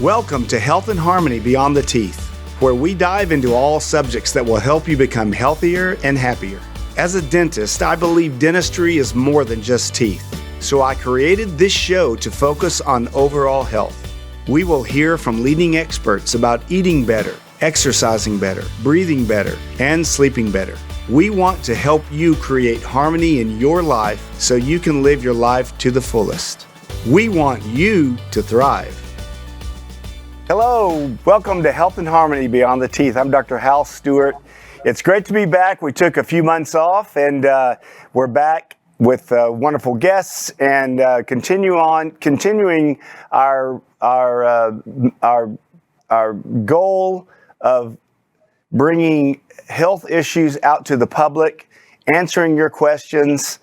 Welcome to Health and Harmony Beyond the Teeth, where we dive into all subjects that will help you become healthier and happier. As a dentist, I believe dentistry is more than just teeth, so I created this show to focus on overall health. We will hear from leading experts about eating better, exercising better, breathing better, and sleeping better. We want to help you create harmony in your life so you can live your life to the fullest. We want you to thrive. Hello, welcome to Health and Harmony Beyond the Teeth. I'm Dr. Hal Stewart. It's great to be back. We took a few months off and we're back with wonderful guests and continuing our goal of bringing health issues out to the public, answering your questions,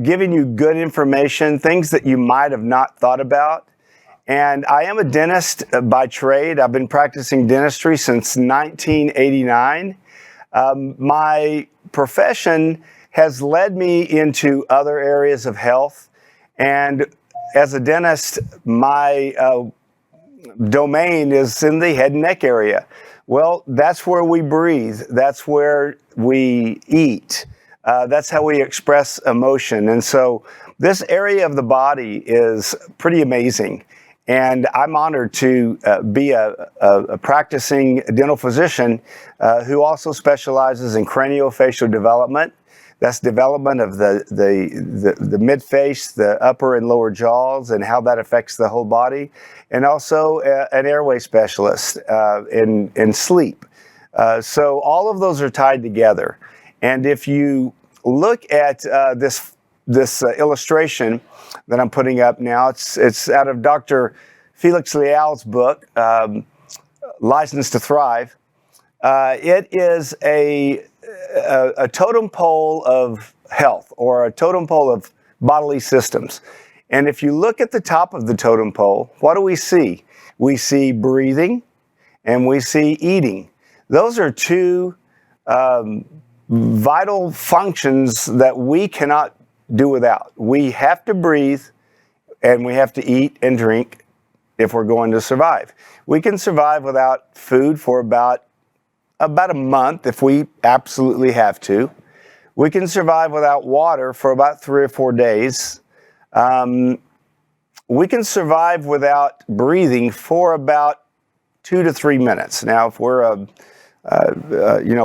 giving you good information, things that you might have not thought about. And I am a dentist by trade. I've been practicing dentistry since 1989. My profession has led me into other areas of health. And as a dentist, my domain is in the head and neck area. Well, that's where we breathe. That's where we eat. That's how we express emotion. And so this area of the body is pretty amazing. And I'm honored to be a practicing dental physician who also specializes in craniofacial development. That's development of the midface, the upper and lower jaws, and how that affects the whole body. And also an airway specialist in sleep. So all of those are tied together. And if you look at this illustration that I'm putting up now, it's out of Dr. Felix Liao's book, License to Thrive. It is a totem pole of health, or a totem pole of bodily systems. And if you look at the top of the totem pole, what do we see? We see breathing and we see eating. Those are two vital functions that we cannot do without. We have to breathe and we have to eat and drink if we're going to survive. We can survive without food for about a month if we absolutely have to. We can survive without water for about 3 or 4 days. We can survive without breathing for about 2 to 3 minutes. Now, if we're a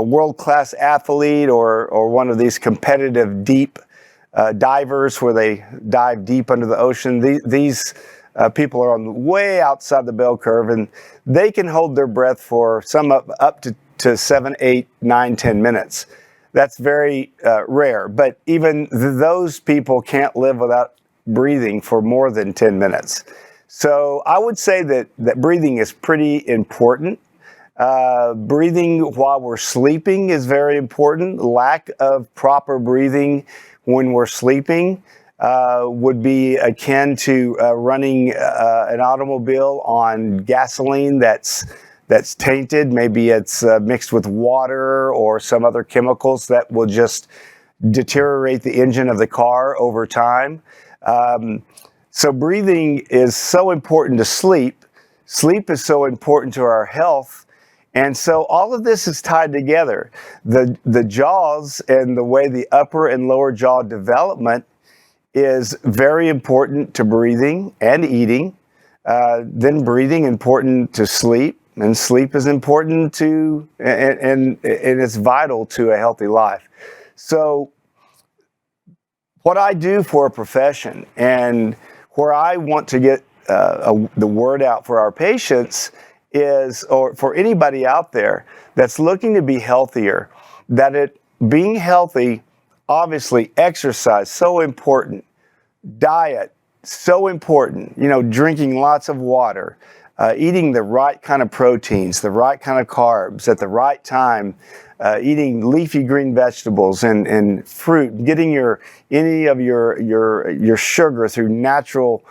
world-class athlete or one of these competitive deep divers where they dive deep under the ocean, these people are on way outside the bell curve, and they can hold their breath for some up to 7, 8, 9, 10 minutes. That's very rare, but even those people can't live without breathing for more than 10 minutes. So I would say that breathing is pretty important. Breathing while we're sleeping is very important. Lack of proper breathing when we're sleeping would be akin to running an automobile on gasoline that's tainted. Maybe it's mixed with water or some other chemicals that will just deteriorate the engine of the car over time. So breathing is so important to sleep. Sleep is so important to our health. And so all of this is tied together. The jaws and the way the upper and lower jaw development is very important to breathing and eating. Then breathing important to sleep, and sleep is important to, and it's vital to a healthy life. So what I do for a profession and where I want to get the word out for our patients is, or for anybody out there that's looking to be healthier, that being healthy, obviously exercise, so important, diet, so important, drinking lots of water, eating the right kind of proteins, the right kind of carbs at the right time, eating leafy green vegetables and fruit, getting any of your sugar through natural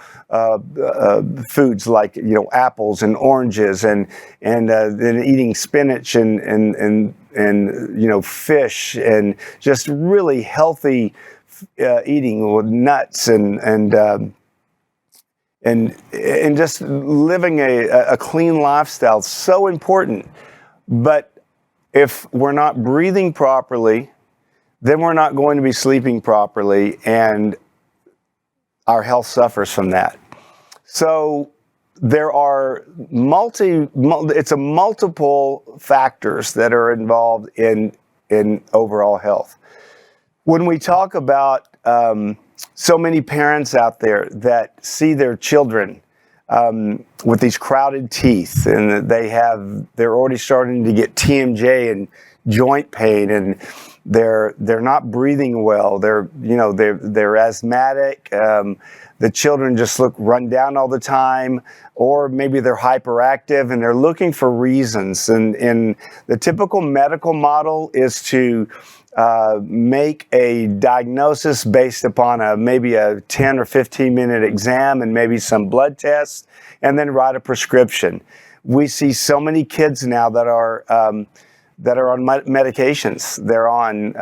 foods like apples and oranges, and then eating spinach and fish, and just really healthy eating with nuts and and just living a clean lifestyle is so important. But if we're not breathing properly, then we're not going to be sleeping properly, and our health suffers from that. So there are it's a multiple factors that are involved in overall health. When we talk about so many parents out there that see their children with these crowded teeth, and they're already starting to get TMJ and joint pain, and they're not breathing well. They're asthmatic. The children just look run down all the time, or maybe they're hyperactive and they're looking for reasons. And the typical medical model is to make a diagnosis based upon maybe a 10 or 15 minute exam and maybe some blood tests, and then write a prescription. We see so many kids now that are on medications. They're on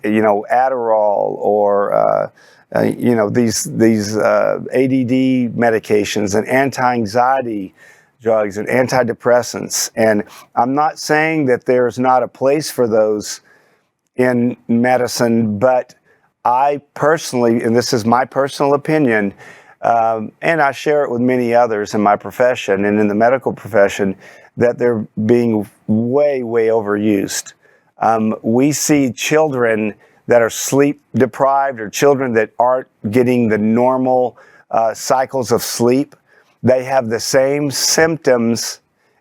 Adderall or these ADD medications and anti-anxiety drugs and antidepressants. And I'm not saying that there's not a place for those in medicine, but I personally, and this is my personal opinion, and I share it with many others in my profession and in the medical profession, that they're being way, way overused. We see children that are sleep deprived, or children that aren't getting the normal cycles of sleep. They have the same symptoms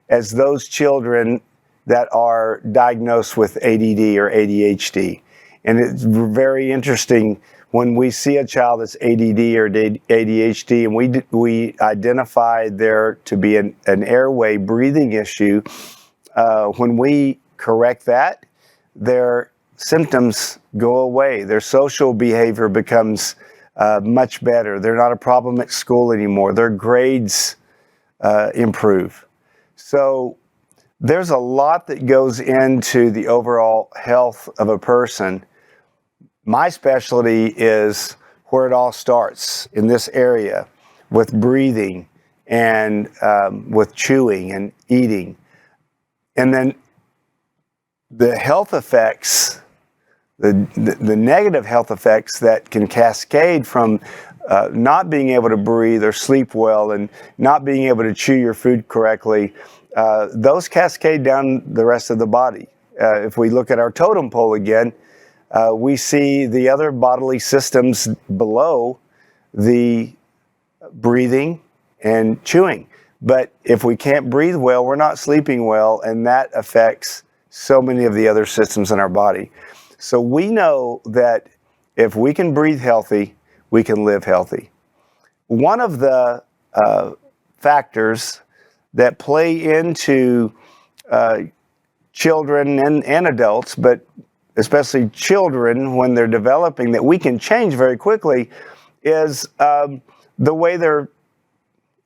as those children that are diagnosed with ADD or ADHD. And it's very interesting when we see a child that's ADD or ADHD, and we identify there to be an airway breathing issue. When we correct that, their symptoms go away. Their social behavior becomes much better. They're not a problem at school anymore. Their grades improve. So there's a lot that goes into the overall health of a person. My specialty is where it all starts, in this area, with breathing and with chewing and eating. And then the health effects, the negative health effects that can cascade from not being able to breathe or sleep well and not being able to chew your food correctly, those cascade down the rest of the body. If we look at our totem pole again, we see the other bodily systems below the breathing and chewing. But if we can't breathe well, we're not sleeping well, and that affects so many of the other systems in our body. So we know that if we can breathe healthy, we can live healthy. One of the factors that play into children and adults, but especially children when they're developing, that we can change very quickly, is the way their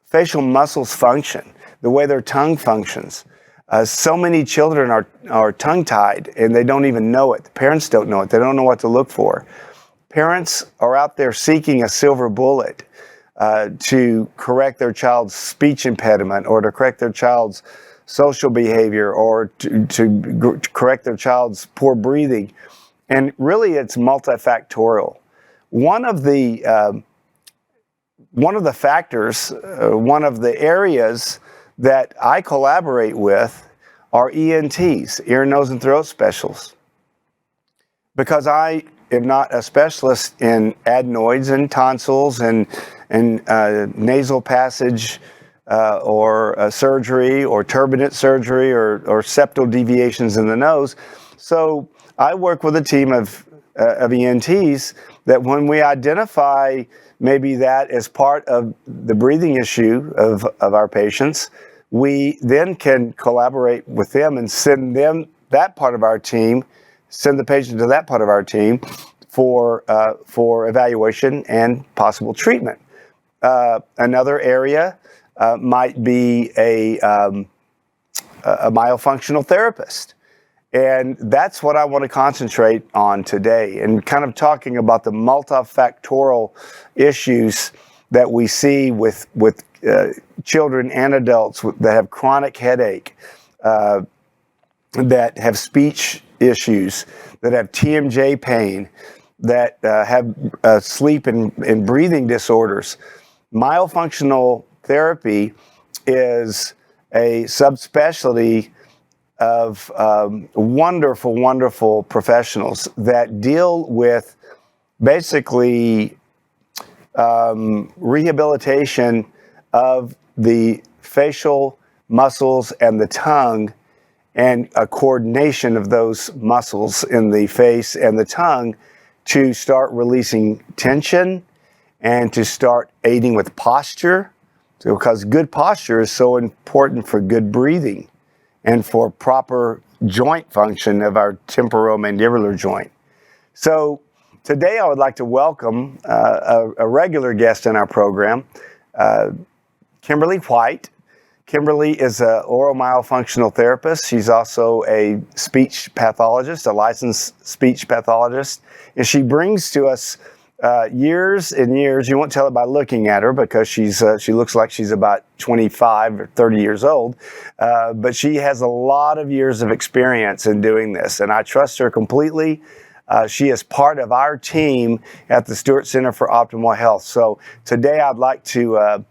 facial muscles function, the way their tongue functions. So many children are tongue-tied and they don't even know it. The parents don't know it. They don't know what to look for. Parents are out there seeking a silver bullet to correct their child's speech impediment, or to correct their child's social behavior, or to correct their child's poor breathing. And really, it's multifactorial. One of the factors, one of the areas that I collaborate with are ENTs, ear, nose, and throat specialists. Because I am not a specialist in adenoids and tonsils and nasal passage or surgery or turbinate surgery or septal deviations in the nose. So I work with a team of ENTs that when we identify maybe that as part of the breathing issue of our patients, we then can collaborate with them and send them that part of our team, send the patient to that part of our team for evaluation and possible treatment. Another area might be a myofunctional therapist. And that's what I want to concentrate on today, and kind of talking about the multifactorial issues that we see with children and adults that have chronic headache, that have speech issues, that have TMJ pain, that have sleep and breathing disorders. Myofunctional therapy is a subspecialty of wonderful, wonderful professionals that deal with basically rehabilitation of the facial muscles and the tongue, and a coordination of those muscles in the face and the tongue to start releasing tension and to start aiding with posture. So, because good posture is so important for good breathing and for proper joint function of our temporomandibular joint. So today I would like to welcome a regular guest in our program, Kimberly White. Kimberly is an oral myofunctional therapist. She's also a speech pathologist, a licensed speech pathologist, and she brings to us years and years. You won't tell it by looking at her because she looks like she's about 25 or 30 years old, but she has a lot of years of experience in doing this, and I trust her completely. She is part of our team at the Stewart Center for Optimal Health. So today I'd like to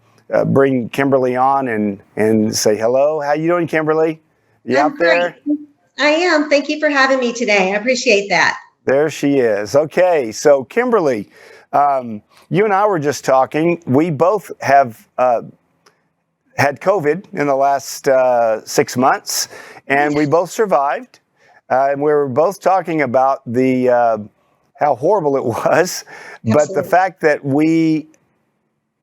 bring Kimberly on and say hello. How you doing, Kimberly? You I'm out there? great. I am. Thank you for having me today. I appreciate that. There she is. Okay, so Kimberly, you and I were just talking. We both have had COVID in the last 6 months, and we both survived. And we were both talking about the how horrible it was, but Absolutely. the fact that we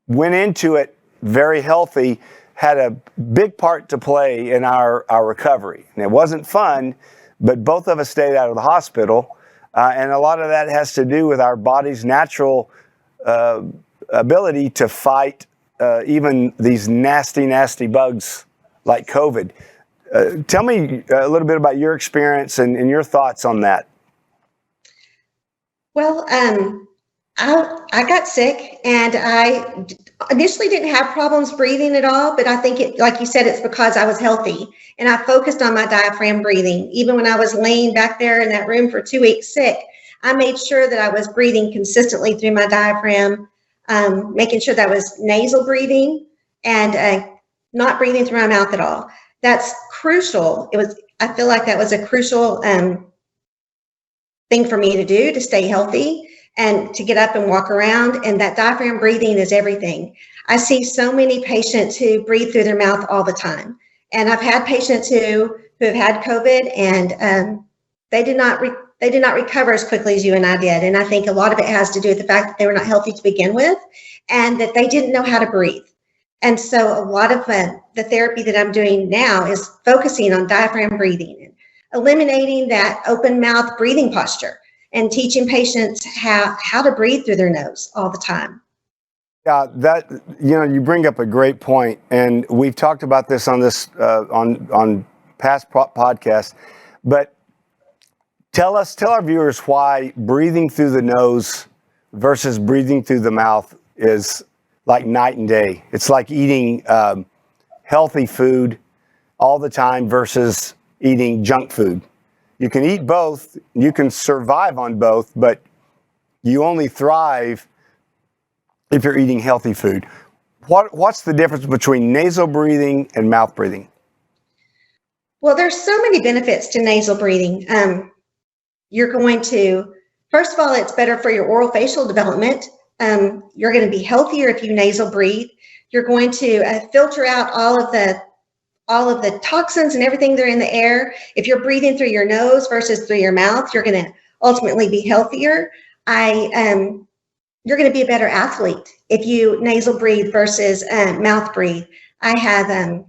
went into it very healthy had a big part to play in our recovery. And it wasn't fun, but both of us stayed out of the hospital. And a lot of that has to do with our body's natural ability to fight even these nasty, nasty bugs like COVID. Tell me a little bit about your experience and your thoughts on that. Well, I got sick, and I initially didn't have problems breathing at all, but I think like you said, it's because I was healthy and I focused on my diaphragm breathing. Even when I was laying back there in that room for 2 weeks sick, I made sure that I was breathing consistently through my diaphragm, making sure that I was nasal breathing and not breathing through my mouth at all. That's crucial. I feel like that was a crucial thing for me to do to stay healthy and to get up and walk around. And that diaphragm breathing is everything. I see so many patients who breathe through their mouth all the time. And I've had patients who have had COVID, and they did not recover as quickly as you and I did. And I think a lot of it has to do with the fact that they were not healthy to begin with and that they didn't know how to breathe. And so a lot of the therapy that I'm doing now is focusing on diaphragm breathing and eliminating that open mouth breathing posture and teaching patients how to breathe through their nose all the time. Yeah, you bring up a great point, and we've talked about this on on past podcasts. But tell our viewers why breathing through the nose versus breathing through the mouth is like night and day. It's like eating healthy food all the time versus eating junk food. You can eat both, you can survive on both, but you only thrive if you're eating healthy food. What's the difference between nasal breathing and mouth breathing? Well, there's so many benefits to nasal breathing. You're going to, first of all, it's better for your oral facial development. You're going to be healthier if you nasal breathe. You're going to filter out all of the toxins and everything that are in the air. If you're breathing through your nose versus through your mouth, you're going to ultimately be healthier. You're going to be a better athlete if you nasal breathe versus mouth breathe. I have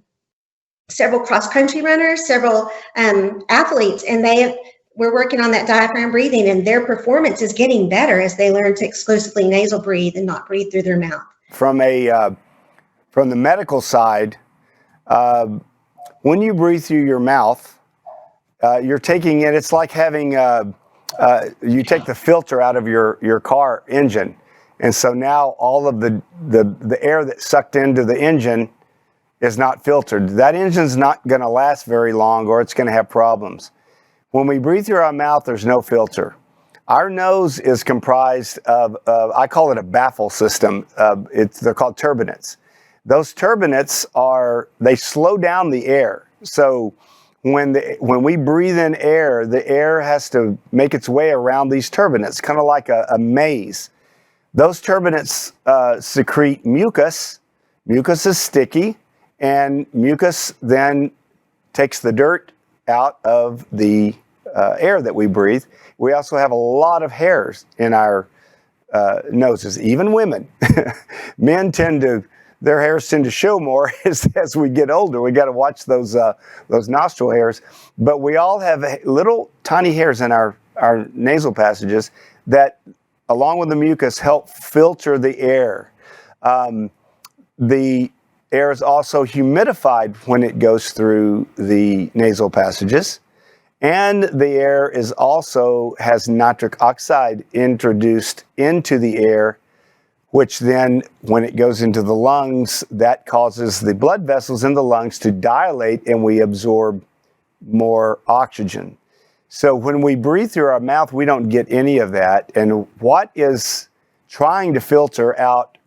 several cross-country runners, several athletes, and we're working on that diaphragm breathing, and their performance is getting better as they learn to exclusively nasal breathe and not breathe through their mouth. From the medical side, when you breathe through your mouth, you're taking it. It's like having you take the filter out of your car engine, And so now all of the air that's sucked into the engine is not filtered. That engine's not going to last very long, or it's going to have problems. When we breathe through our mouth, there's no filter. Our nose is comprised of, I call it a baffle system. They're called turbinates. Those turbinates they slow down the air. So when we breathe in air, the air has to make its way around these turbinates, kind of like a maze. Those turbinates secrete mucus. Mucus is sticky, and mucus then takes the dirt out of the air that we breathe. We also have a lot of hairs in our noses, even women. Men their hairs tend to show more as we get older. We got to watch those nostril hairs. But we all have little tiny hairs in our nasal passages that, along with the mucus, help filter the air. The air is also humidified when it goes through the nasal passages. And the air has nitric oxide introduced into the air, which then, when it goes into the lungs, that causes the blood vessels in the lungs to dilate, and we absorb more oxygen. So when we breathe through our mouth, we don't get any of that. And what is trying to filter out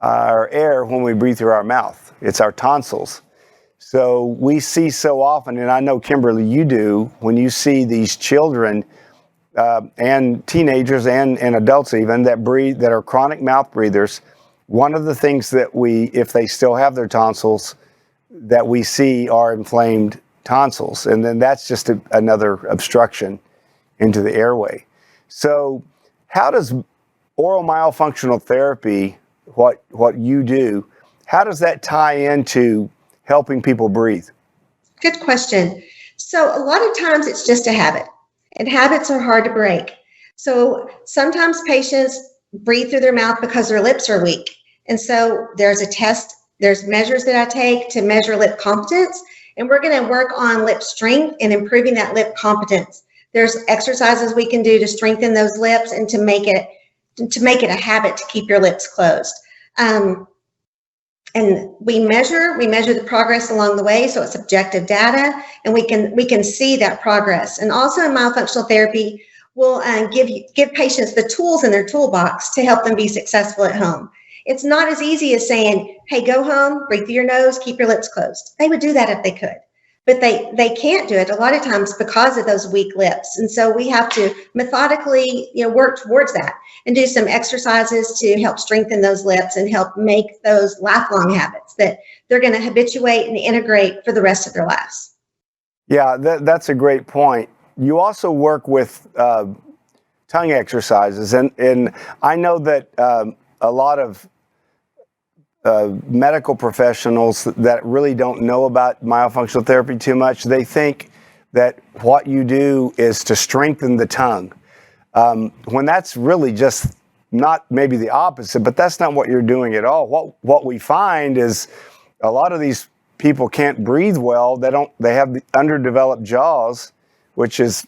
our air when we breathe through our mouth? It's our tonsils. So we see so often, and I know, Kimberly, you do, when you see these children and teenagers and adults even that are chronic mouth breathers, one of the things that if they still have their tonsils, that we see are inflamed tonsils. And then that's just another obstruction into the airway. So how does oral myofunctional therapy, what you do, how does that tie into helping people breathe? Good question. So a lot of times it's just a habit, and habits are hard to break. So sometimes patients breathe through their mouth because their lips are weak. And so there's measures that I take to measure lip competence, and we're going to work on lip strength and improving that lip competence. There's exercises we can do to strengthen those lips and to make it a habit to keep your lips closed. And we measure the progress along the way, so it's objective data, and we can see that progress. And also in myofunctional therapy, we'll give patients the tools in their toolbox to help them be successful at home. It's not as easy as saying, hey, go home, breathe through your nose, keep your lips closed. They would do that if they could, but they can't do it a lot of times because of those weak lips. And so we have to methodically, work towards that and do some exercises to help strengthen those lips and help make those lifelong habits that they're going to habituate and integrate for the rest of their lives. Yeah, that's a great point. You also work with tongue exercises, and I know that a lot of medical professionals that really don't know about myofunctional therapy too much, they think that what you do is to strengthen the tongue, when that's really just not maybe the opposite, but that's not what you're doing at all. What we find is a lot of these people can't breathe well. They have the underdeveloped jaws, which is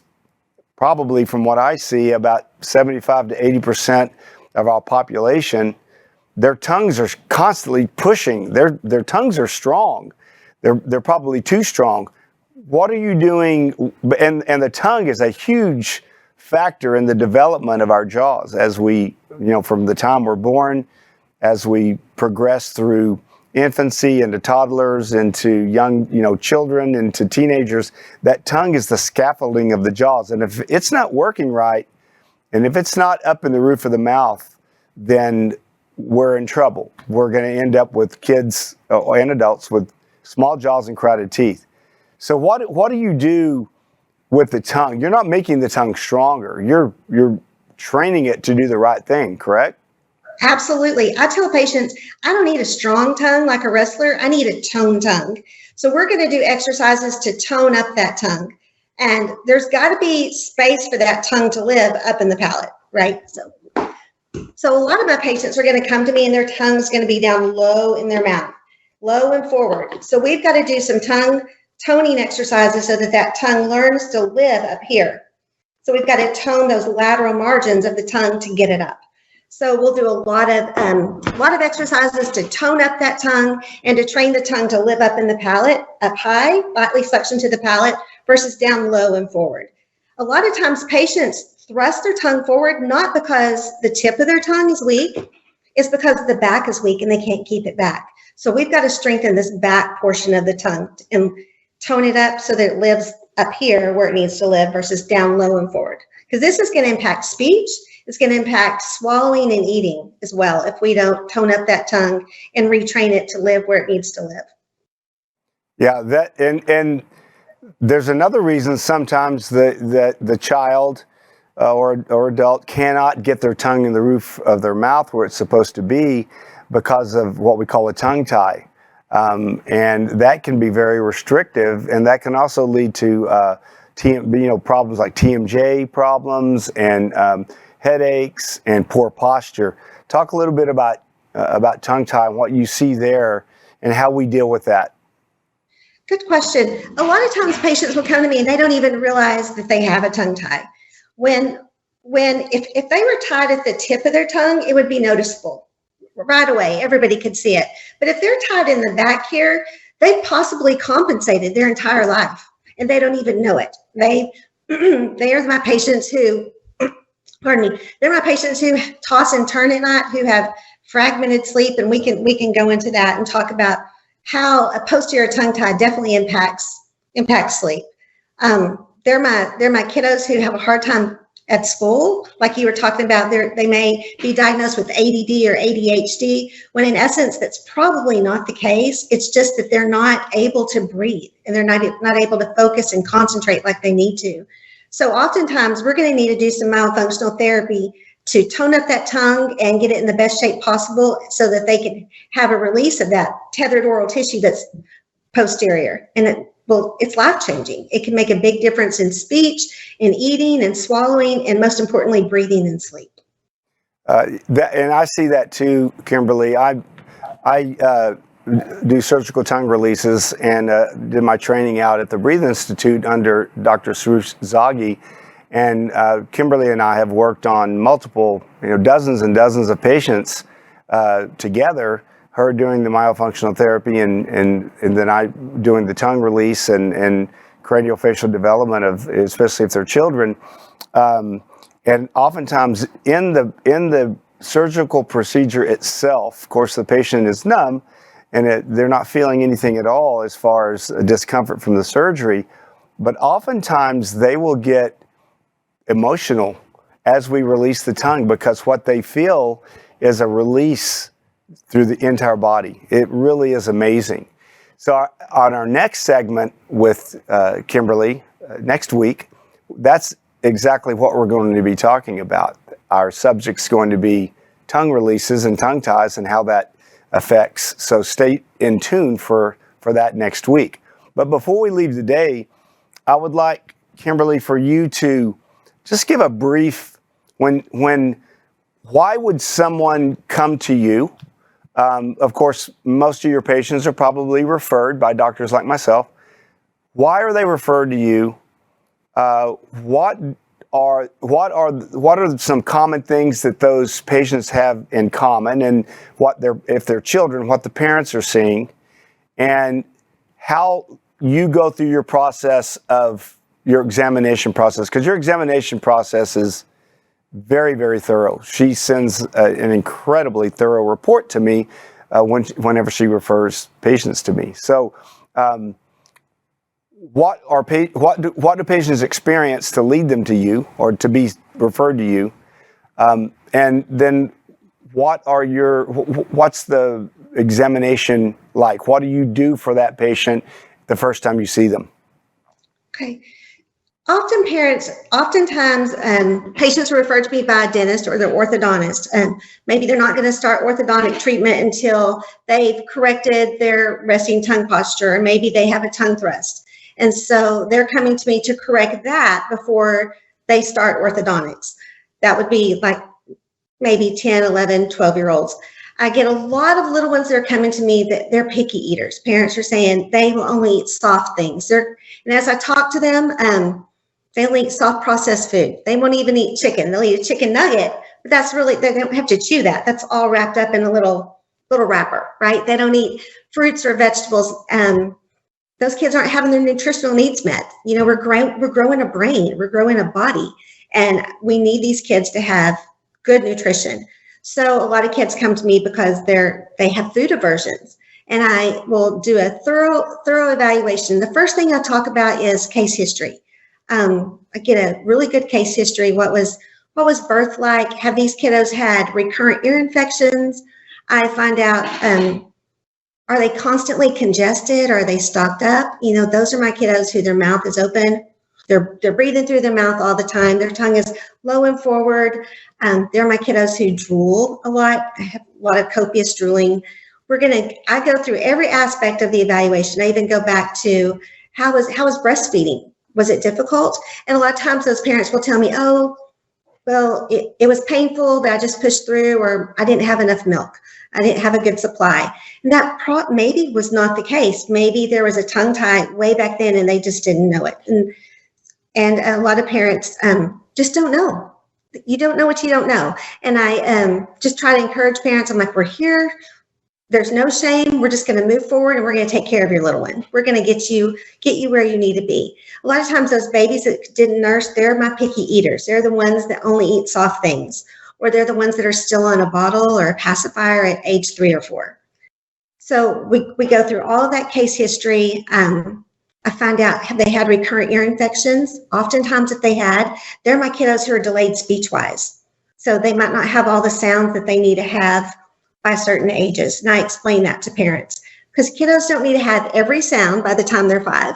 probably, from what I see, about 75 to 80% of our population. Their tongues are constantly pushing. Their tongues are strong. They're probably too strong. What are you doing? And the tongue is a huge factor in the development of our jaws as we, from the time we're born, as we progress through infancy into toddlers, into young, children, into teenagers. That tongue is the scaffolding of the jaws. And if it's not working right, and if it's not up in the roof of the mouth, then we're in trouble. We're going to end up with kids and adults with small jaws and crowded teeth. So what do you do with the tongue? You're not making the tongue stronger. You're training it to do the right thing, correct? Absolutely. I tell patients, I don't need a strong tongue like a wrestler. I need a toned tongue. So we're going to do exercises to tone up that tongue. And there's got to be space for that tongue to live up in the palate, right? So a lot of my patients are going to come to me and their tongue's going to be down low in their mouth, low and forward. So we've got to do some tongue toning exercises so that tongue learns to live up here. So we've got to tone those lateral margins of the tongue to get it up. So we'll do a lot of exercises to tone up that tongue and to train the tongue to live up in the palate, up high, lightly suction to the palate versus down low and forward. A lot of times patients thrust their tongue forward, not because the tip of their tongue is weak, it's because the back is weak and they can't keep it back. So we've got to strengthen this back portion of the tongue and tone it up so that it lives up here where it needs to live versus down low and forward. Because this is going to impact speech. It's going to impact swallowing and eating as well if we don't tone up that tongue and retrain it to live where it needs to live. Yeah, that and there's another reason sometimes that the child or adult cannot get their tongue in the roof of their mouth where it's supposed to be because of what we call a tongue tie. And that can be very restrictive, and that can also lead to problems like TMJ problems and headaches and poor posture. Talk a little bit about tongue tie and what you see there and how we deal with that. Good question. A lot of times patients will come to me and they don't even realize that they have a tongue tie. If they were tied at the tip of their tongue, it would be noticeable right away. Everybody could see it. But if they're tied in the back here, they've possibly compensated their entire life and they don't even know it. They're my patients who, pardon me, they're my patients who toss and turn at night, who have fragmented sleep, and we can go into that and talk about how a posterior tongue tie definitely impacts sleep. They're my kiddos who have a hard time at school, like you were talking about. They may be diagnosed with ADD or ADHD, when in essence that's probably not the case. It's just that they're not able to breathe and they're not able to focus and concentrate like they need to. So oftentimes we're going to need to do some myofunctional therapy to tone up that tongue and get it in the best shape possible so that they can have a release of that tethered oral tissue that's posterior. And it's life-changing. It can make a big difference in speech, in eating and swallowing, and most importantly, breathing and sleep. And I see that too, Kimberly. I do surgical tongue releases and did my training out at the Breathe Institute under Dr. Stewart. And Kimberly and I have worked on multiple, dozens and dozens of patients together, her doing the myofunctional therapy and then I doing the tongue release and craniofacial development of, especially if they're children. And oftentimes in the surgical procedure itself, of course, the patient is numb and they're not feeling anything at all as far as discomfort from the surgery. But oftentimes they will get emotional as we release the tongue because what they feel is a release through the entire body. It really is amazing. So on our next segment with Kimberly next week, that's exactly what we're going to be talking about. Our subject's going to be tongue releases and tongue ties and how that affects. So stay in tune for that next week. But before we leave today, I would like, Kimberly, for you to just give a brief, why would someone come to you? Of course, most of your patients are probably referred by doctors like myself. Why are they referred to you? What are some common things that those patients have in common, and if they're children, what the parents are seeing, and how you go through your process of your examination process, because your examination process is very, very thorough. She sends an incredibly thorough report to me whenever she refers patients to me. So, what do patients experience to lead them to you or to be referred to you? And then what's the examination like? What do you do for that patient the first time you see them? Okay. Oftentimes, patients are referred to me by a dentist or their orthodontist, and maybe they're not going to start orthodontic treatment until they've corrected their resting tongue posture, or maybe they have a tongue thrust. And so they're coming to me to correct that before they start orthodontics. That would be like maybe 10, 11, 12-year-olds. I get a lot of little ones that are coming to me that they're picky eaters. Parents are saying they will only eat soft things. And as I talk to them, they only eat soft processed food. They won't even eat chicken. They'll eat a chicken nugget, but that's really, they don't have to chew that. That's all wrapped up in a little wrapper, right? They don't eat fruits or vegetables. Those kids aren't having their nutritional needs met. We're growing a brain, we're growing a body, and we need these kids to have good nutrition. So a lot of kids come to me because they have food aversions, and I will do a thorough evaluation. The first thing I talk about is case history. I get a really good case history. What was birth like? Have these kiddos had recurrent ear infections? I find out, are they constantly congested? Are they stopped up? Those are my kiddos who their mouth is open. They're breathing through their mouth all the time. Their tongue is low and forward. They're my kiddos who drool a lot. I have a lot of copious drooling. I go through every aspect of the evaluation. I even go back to how was breastfeeding? Was it difficult? And a lot of times those parents will tell me, oh, well, it was painful, but I just pushed through, or I didn't have enough milk. I didn't have a good supply. And that maybe was not the case. Maybe there was a tongue tie way back then and they just didn't know it. And a lot of parents just don't know. You don't know what you don't know. And I just try to encourage parents. I'm like, we're here. There's no shame. We're just going to move forward and we're going to take care of your little one. We're going to get you where you need to be. A lot of times those babies that didn't nurse, they're my picky eaters. They're the ones that only eat soft things, or they're the ones that are still on a bottle or a pacifier at age 3 or 4. So we go through all of that case history. I find out have they had recurrent ear infections. Oftentimes if they had, they're my kiddos who are delayed speech-wise. So they might not have all the sounds that they need to have by certain ages. And I explain that to parents because kiddos don't need to have every sound by the time they're 5.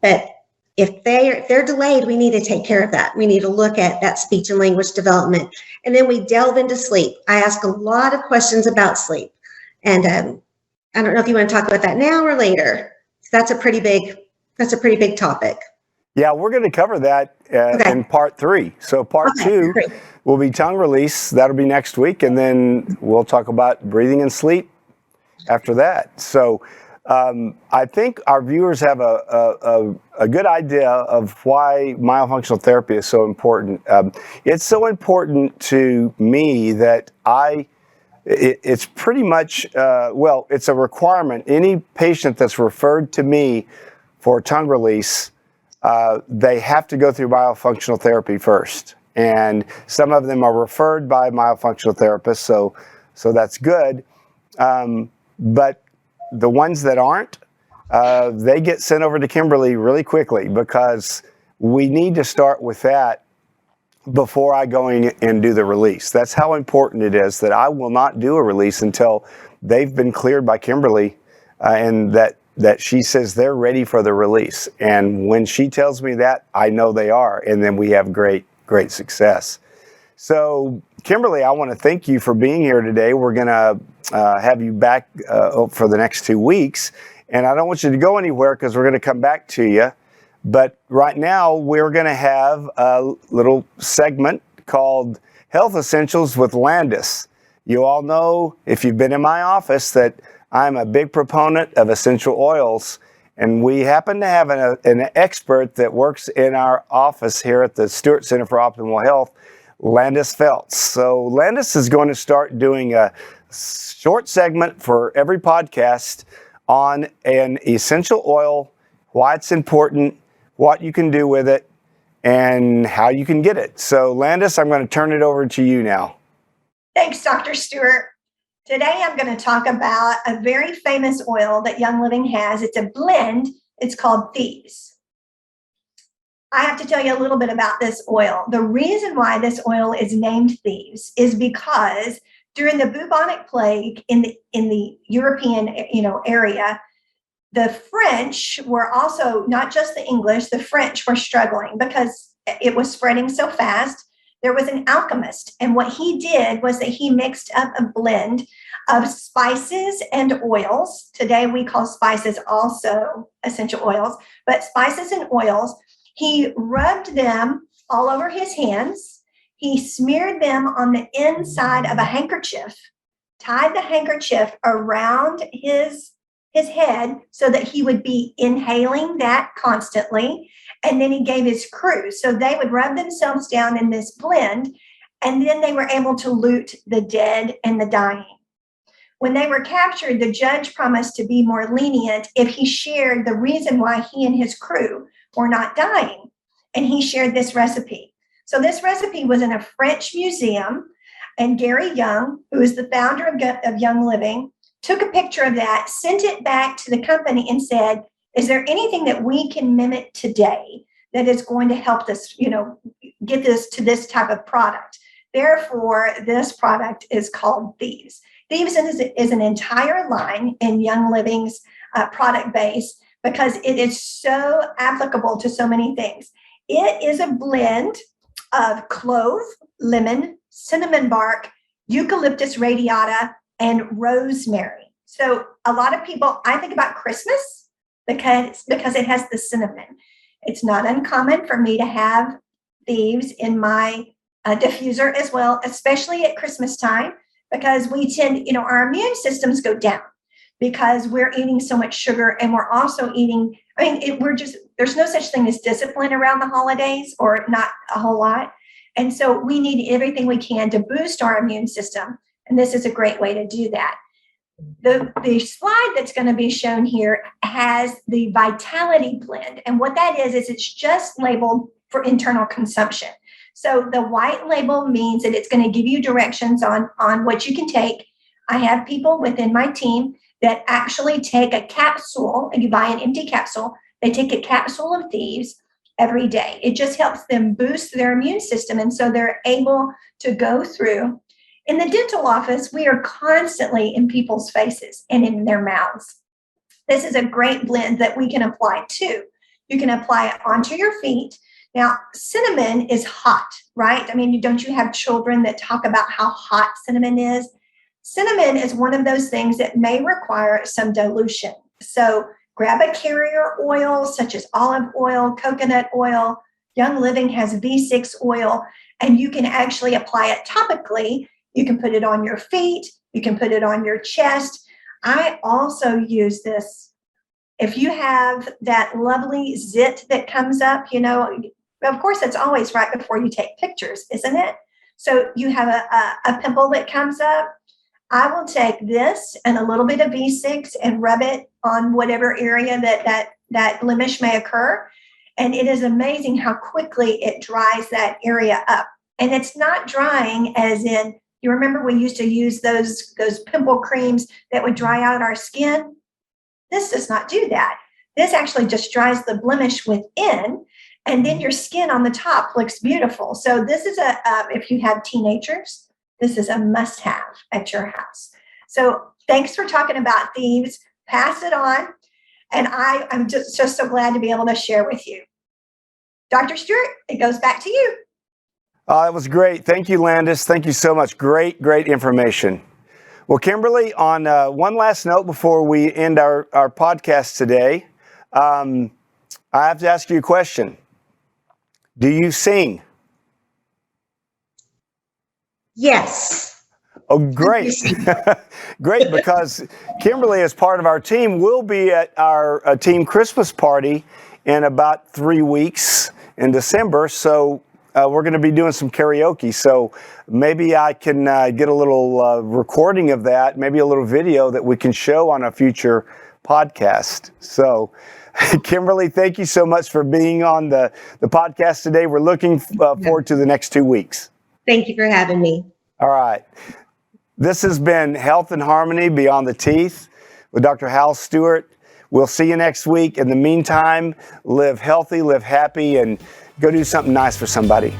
But if they're delayed, we need to take care of that. We need to look at that speech and language development. And then we delve into sleep. I ask a lot of questions about sleep. And I don't know if you want to talk about that now or later. That's a pretty big topic. Yeah, we're going to cover that in part 3. So part 2 will be tongue release. That'll be next week. And then we'll talk about breathing and sleep after that. So I think our viewers have a good idea of why myofunctional therapy is so important. It's so important to me that it's pretty much, it's a requirement. Any patient that's referred to me for tongue release, they have to go through myofunctional therapy first. And some of them are referred by myofunctional therapists, so that's good. But the ones that aren't, they get sent over to Kimberly really quickly because we need to start with that before I go in and do the release. That's how important it is that I will not do a release until they've been cleared by Kimberly and that she says they're ready for the release. And when she tells me that, I know they are, and then we have great success. So, Kimberly, I want to thank you for being here today. We're going to have you back for the next 2 weeks, and I don't want you to go anywhere because we're going to come back to you. But right now, we're going to have a little segment called Health Essentials with Landis. You all know, if you've been in my office, that I'm a big proponent of essential oils. And we happen to have an expert that works in our office here at the Stewart Center for Optimal Health, Landis Feltz. So Landis is going to start doing a short segment for every podcast on an essential oil, why it's important, what you can do with it, and how you can get it. So Landis, I'm going to turn it over to you now. Thanks, Dr. Stewart. Today I'm going to talk about a very famous oil that Young Living has. It's a blend. It's called Thieves. I have to tell you a little bit about this oil. The reason why this oil is named Thieves is because during the bubonic plague in the European area, the French were also, not just the English, the French were struggling because it was spreading so fast. There was an alchemist, and what he did was that he mixed up a blend of spices and oils. Today we call spices also essential oils, but spices and oils. He rubbed them all over his hands. He smeared them on the inside of a handkerchief, tied the handkerchief around his head so that he would be inhaling that constantly. And then he gave his crew. So they would rub themselves down in this blend. And then they were able to loot the dead and the dying. When they were captured, the judge promised to be more lenient if he shared the reason why he and his crew were not dying. And he shared this recipe. So this recipe was in a French museum, and Gary Young, who is the founder of Young Living, took a picture of that, sent it back to the company and said, is there anything that we can mimic today that is going to help us, get this to this type of product? Therefore, this product is called Thieves. Thieves is an entire line in Young Living's product base because it is so applicable to so many things. It is a blend of clove, lemon, cinnamon bark, eucalyptus radiata, and rosemary. So a lot of people, I think about Christmas because it has the cinnamon. It's not uncommon for me to have Thieves in my diffuser as well, especially at Christmas time, because we tend, our immune systems go down because we're eating so much sugar, and we're also eating, there's no such thing as discipline around the holidays, or not a whole lot. And so we need everything we can to boost our immune system. And this is a great way to do that. The slide that's going to be shown here has the Vitality Blend. And what that is it's just labeled for internal consumption. So the white label means that it's going to give you directions on what you can take. I have people within my team that actually take a capsule, and you buy an empty capsule. They take a capsule of Thieves every day. It just helps them boost their immune system. And so they're able to go through. In the dental office, we are constantly in people's faces and in their mouths. This is a great blend that we can apply too. You can apply it onto your feet. Now, cinnamon is hot, right? Don't you have children that talk about how hot cinnamon is? Cinnamon is one of those things that may require some dilution. So grab a carrier oil such as olive oil, coconut oil. Young Living has V6 oil, and you can actually apply it topically. You can put it on your feet. You can put it on your chest. I also use this. If you have that lovely zit that comes up, of course, it's always right before you take pictures, isn't it? So you have a pimple that comes up. I will take this and a little bit of V6 and rub it on whatever area that blemish may occur. And it is amazing how quickly it dries that area up. And it's not drying as in, you remember we used to use those pimple creams that would dry out our skin? This does not do that. This actually just dries the blemish within, and then your skin on the top looks beautiful. So this is if you have teenagers, this is a must-have at your house. So thanks for talking about Thieves. Pass it on. And I'm just so glad to be able to share with you. Dr. Stewart, it goes back to you. It was great. Thank you, Landis. Thank you so much. Great information. Well, Kimberly, on one last note before we end our podcast today, I have to ask you a question. Do you sing? Yes. Oh, great. Great, because Kimberly, as part of our team, will be at our team Christmas party in about 3 weeks in December. So we're going to be doing some karaoke. So maybe I can get a little recording of that, maybe a little video that we can show on a future podcast. So Kimberly, thank you so much for being on the podcast today. We're looking forward to the next 2 weeks. Thank you for having me. All right. This has been Health and Harmony Beyond the Teeth with Dr. Hal Stewart. We'll see you next week. In the meantime, live healthy, live happy, and go do something nice for somebody.